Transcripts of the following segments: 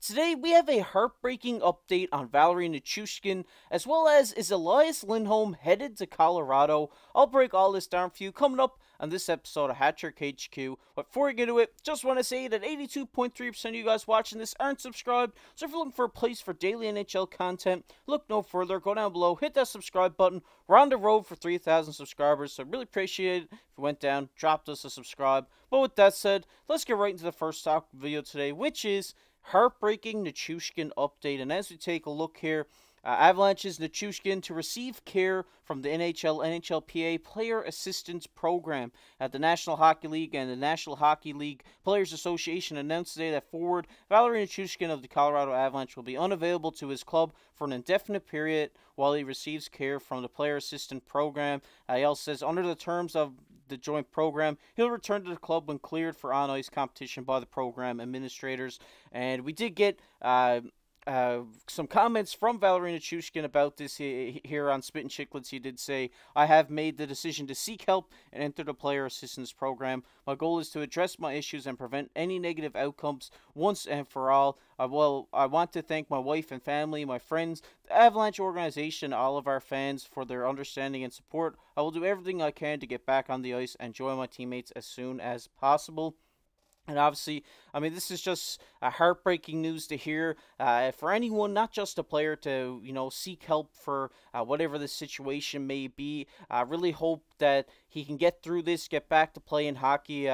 Today, we have a heartbreaking update on Valeri Nichushkin, as well as is Elias Lindholm headed to Colorado? I'll break all this down for you coming up on this episode of Hat Trick HQ. But before we get into it, just want to say that 82.3% of you guys watching this aren't subscribed, so if you're looking for a place for daily NHL content, look no further, go down below, hit that subscribe button. We're on the road for 3,000 subscribers, so I really appreciate it if you went down, dropped us a subscribe. But with that said, let's get right into the first talk video today, which is heartbreaking Nichushkin update. And as we take a look here, Avalanche's Nichushkin to receive care from the NHLPA Player Assistance Program at the National Hockey League and the National Hockey League Players Association announced today that forward Valeri Nichushkin of the Colorado Avalanche will be unavailable to his club for an indefinite period while he receives care from the Player Assistance Program. He also says under the terms of the joint program, he'll return to the club when cleared for on-ice competition by the program administrators. And we did get some comments from Valeri Nichushkin about this here on Spit and Chicklets. He did say, "I have made the decision to seek help and enter the player assistance program. My goal is to address my issues and prevent any negative outcomes once and for all. I want to thank my wife and family, my friends, the Avalanche organization, all of our fans for their understanding and support. I will do everything I can to get back on the ice and join my teammates as soon as possible." And obviously, I mean, this is just heartbreaking news to hear for anyone, not just a player, to, seek help for whatever the situation may be. I really hope that he can get through this, get back to playing hockey.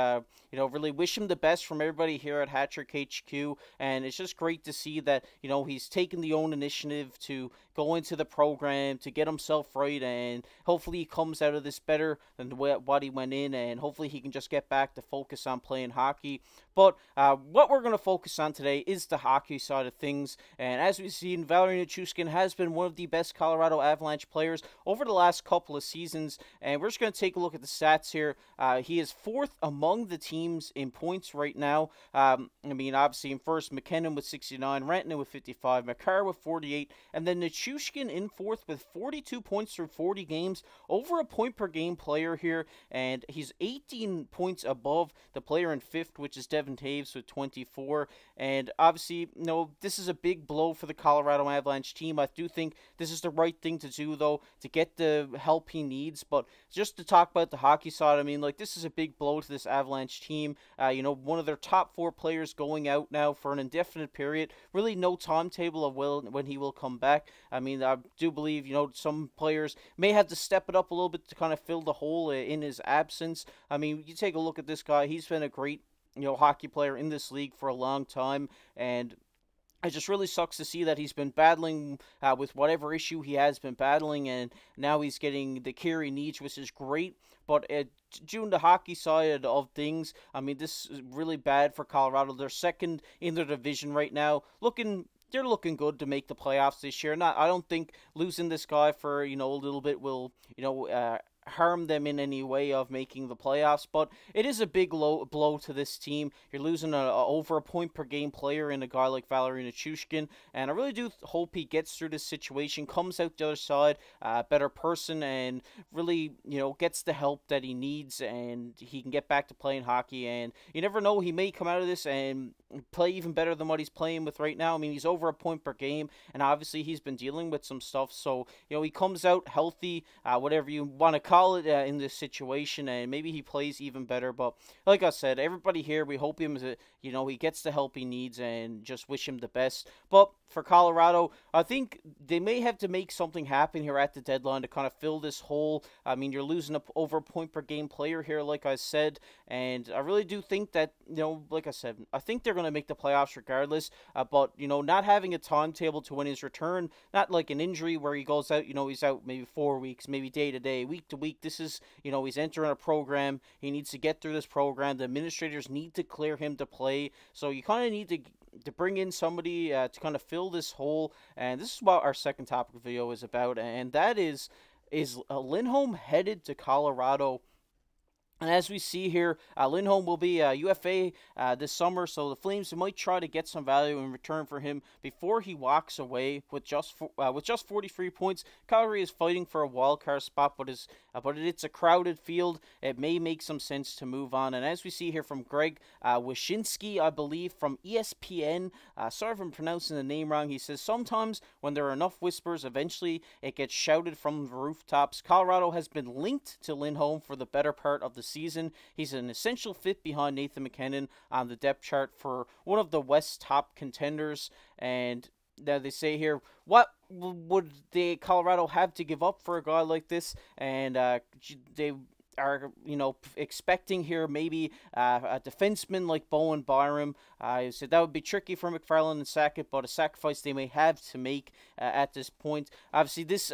Really wish him the best from everybody here at Hat Trick HQ. And it's just great to see that, he's taken the own initiative to go into the program, to get himself right. And hopefully he comes out of this better than what he went in. And hopefully he can just get back to focus on playing hockey. But what we're going to focus on today is the hockey side of things. And as we've seen, Valeri Nichushkin has been one of the best Colorado Avalanche players over the last couple of seasons. And we're just going to take a look at the stats here. He is fourth among the teams in points right now. Obviously in first, McKinnon with 69, Rantanen with 55, Makar with 48, and then Nichushkin in fourth with 42 points through 40 games, over a point per game player here. And he's 18 points above the player in fifth, which is Devin Taves with 24. And obviously, this is a big blow for the Colorado Avalanche team. I do think this is the right thing to do, though, to get the help he needs. But just to talk about the hockey side, this is a big blow to this Avalanche team. One of their top four players going out now for an indefinite period. Really no timetable of when he will come back. I do believe, some players may have to step it up a little bit to kind of fill the hole in his absence. You take a look at this guy. He's been a great hockey player in this league for a long time, and it just really sucks to see that he's been battling with whatever issue he has been battling, and now he's getting the care he needs, which is great. But due to the hockey side of things, this is really bad for Colorado. They're second in their division right now, they're looking good to make the playoffs this year. I don't think losing this guy for a little bit will harm them in any way of making the playoffs, but it is a big blow to this team. You're losing over a point per game player in a guy like Valeri Nichushkin, and I really do hope he gets through this situation, comes out the other side a better person, and really gets the help that he needs, and he can get back to playing hockey. And you never know, he may come out of this and play even better than what he's playing with right now. He's over a point per game, and obviously he's been dealing with some stuff, so he comes out healthy, whatever you want to call it, in this situation, and maybe he plays even better. But like I said, everybody here, we hope him he gets the help he needs, and just wish him the best. But for Colorado, I think they may have to make something happen here at the deadline to kind of fill this hole. You're losing over a point per game player here, like I said, and I really do think that, like I said, I think they're going to make the playoffs regardless, but, not having a timetable to when his return, not like an injury where he goes out, he's out maybe 4 weeks, maybe day to day, week to week. This is, he's entering a program. He needs to get through this program. The administrators need to clear him to play, so you kind of need to bring in somebody to kind of fill this hole. And this is what our second topic video is about, and that is Lindholm headed to Colorado? And as we see here, Lindholm will be UFA this summer, so the Flames might try to get some value in return for him before he walks away with just 43 points. Calgary is fighting for a wild card spot, but it's a crowded field. It may make some sense to move on. And as we see here from Greg Wyshynski, I believe from ESPN, sorry if I'm pronouncing the name wrong. He says sometimes when there are enough whispers, eventually it gets shouted from the rooftops. Colorado has been linked to Lindholm for the better part of the season. He's an essential fit behind Nathan MacKinnon on the depth chart for one of the West's top contenders. And now they say here, what would the Colorado have to give up for a guy like this? And they are, expecting here maybe a defenseman like Bowen Byram. I said that would be tricky for McFarland and Sackett, but a sacrifice they may have to make at this point. Obviously, this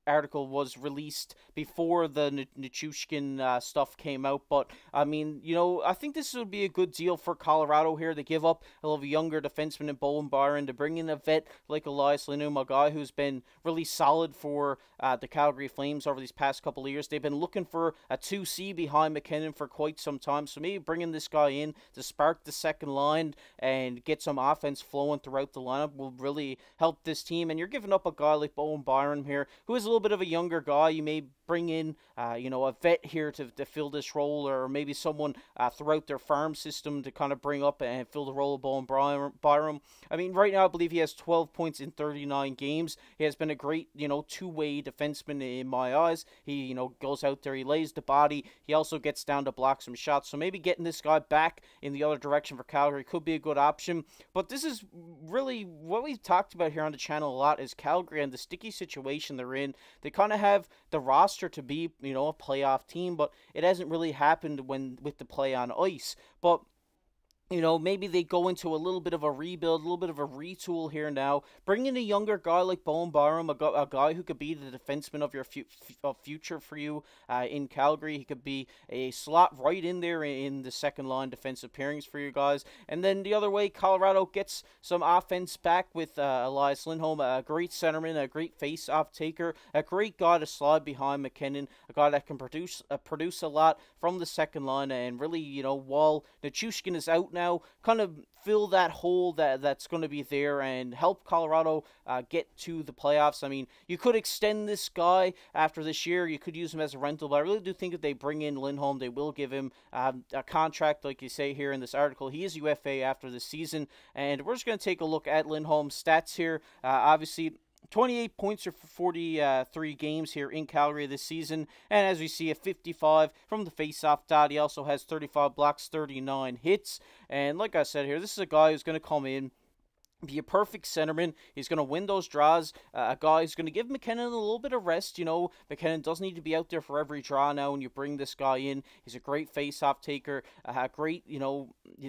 article was released before the Nichushkin stuff came out, but I mean, I think this would be a good deal for Colorado here. They give up a little younger defenseman in Bowen Byron to bring in a vet like Elias Lindholm, a guy who's been really solid for the Calgary Flames over these past couple of years. They've been looking for a 2C behind MacKinnon for quite some time, so maybe bringing this guy in to spark the second line and get some offense flowing throughout the lineup will really help this team. And you're giving up a guy like Bowen Byron here, who is a little bit of a younger guy. You may bring in, a vet here to fill this role, or maybe someone throughout their farm system to kind of bring up and fill the role of Bowen Byram. I mean, right now I believe he has 12 points in 39 games. He has been a great, two-way defenseman in my eyes. He, goes out there, he lays the body. He also gets down to block some shots. So maybe getting this guy back in the other direction for Calgary could be a good option. But this is really what we've talked about here on the channel a lot, is Calgary and the sticky situation they're in. They kind of have the roster to be, a playoff team, but it hasn't really happened with the play on ice. But maybe they go into a little bit of a rebuild, a little bit of a retool here now. Bring in a younger guy like Bowen Byram, a guy who could be the defenseman of your future for you in Calgary. He could be a slot right in there in the second line defensive pairings for you guys. And then the other way, Colorado gets some offense back with Elias Lindholm, a great centerman, a great face-off taker, a great guy to slide behind MacKinnon, a guy that can produce a lot from the second line, and really, while Nichushkin is out now, kind of fill that hole that's going to be there and help Colorado get to the playoffs. I mean, you could extend this guy after this year. You could use him as a rental, but I really do think if they bring in Lindholm, they will give him a contract, like you say here in this article. He is UFA after the season, and we're just going to take a look at Lindholm's stats here. Obviously, 28 points for 43 games here in Calgary this season. And as we see, a 55 from the face-off dot. He also has 35 blocks, 39 hits. And like I said here, this is a guy who's going to come in, be a perfect centerman. He's going to win those draws. A guy who's going to give MacKinnon a little bit of rest. MacKinnon doesn't need to be out there for every draw now when you bring this guy in. He's a great face-off taker. A great,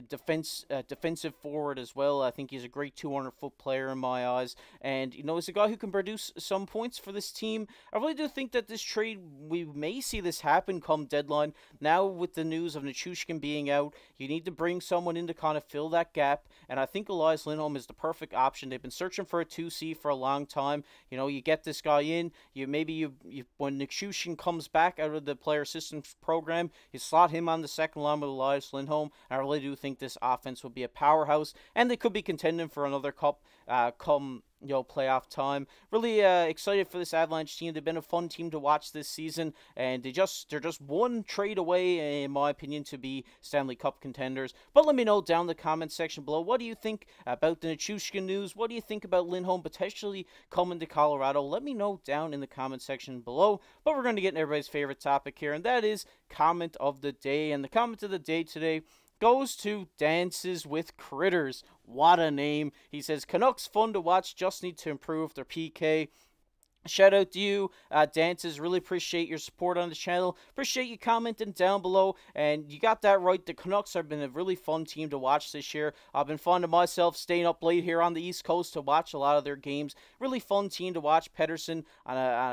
defensive forward as well. I think he's a great 200-foot player in my eyes. And, he's a guy who can produce some points for this team. I really do think that this trade, we may see this happen come deadline. Now with the news of Nichushkin being out, you need to bring someone in to kind of fill that gap. And I think Elias Lindholm is the perfect option. They've been searching for a 2C for a long time. You get this guy in. When Nichushkin comes back out of the player systems program, you slot him on the second line with Elias Lindholm. I really do think this offense will be a powerhouse, and they could be contending for another cup come playoff time. Really excited for this Avalanche team. They've been a fun team to watch this season, and they're just one trade away, in my opinion, to be Stanley Cup contenders. But let me know down in the comment section below, what do you think about the Nichushkin news? What do you think about Lindholm potentially coming to Colorado? Let me know down in the comment section below. But we're going to get into everybody's favorite topic here, and that is comment of the day. And the comment of the day today goes to Dances with Critters. What a name. He says, Canucks fun to watch, just need to improve their PK. Shout out to you, Dances. Really appreciate your support on the channel. Appreciate you commenting down below. And you got that right. The Canucks have been a really fun team to watch this year. I've been finding myself staying up late here on the East Coast to watch a lot of their games. Really fun team to watch. Pettersson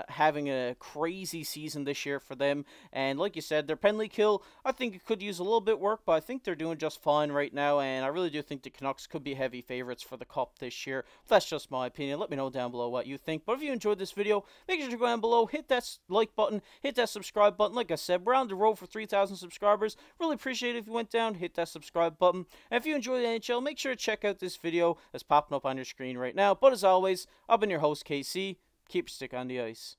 having a crazy season this year for them. And like you said, their penalty kill, I think it could use a little bit work, but I think they're doing just fine right now. And I really do think the Canucks could be heavy favorites for the Cup this year. That's just my opinion. Let me know down below what you think. But if you enjoyed this video, video, make sure to go down below, hit that like button, hit that subscribe button. Like I said, we're on the road for 3,000 subscribers. Really appreciate it if you went down, hit that subscribe button. And if you enjoy the NHL, make sure to check out this video that's popping up on your screen right now. But as always, I've been your host, KC. Keep your stick on the ice.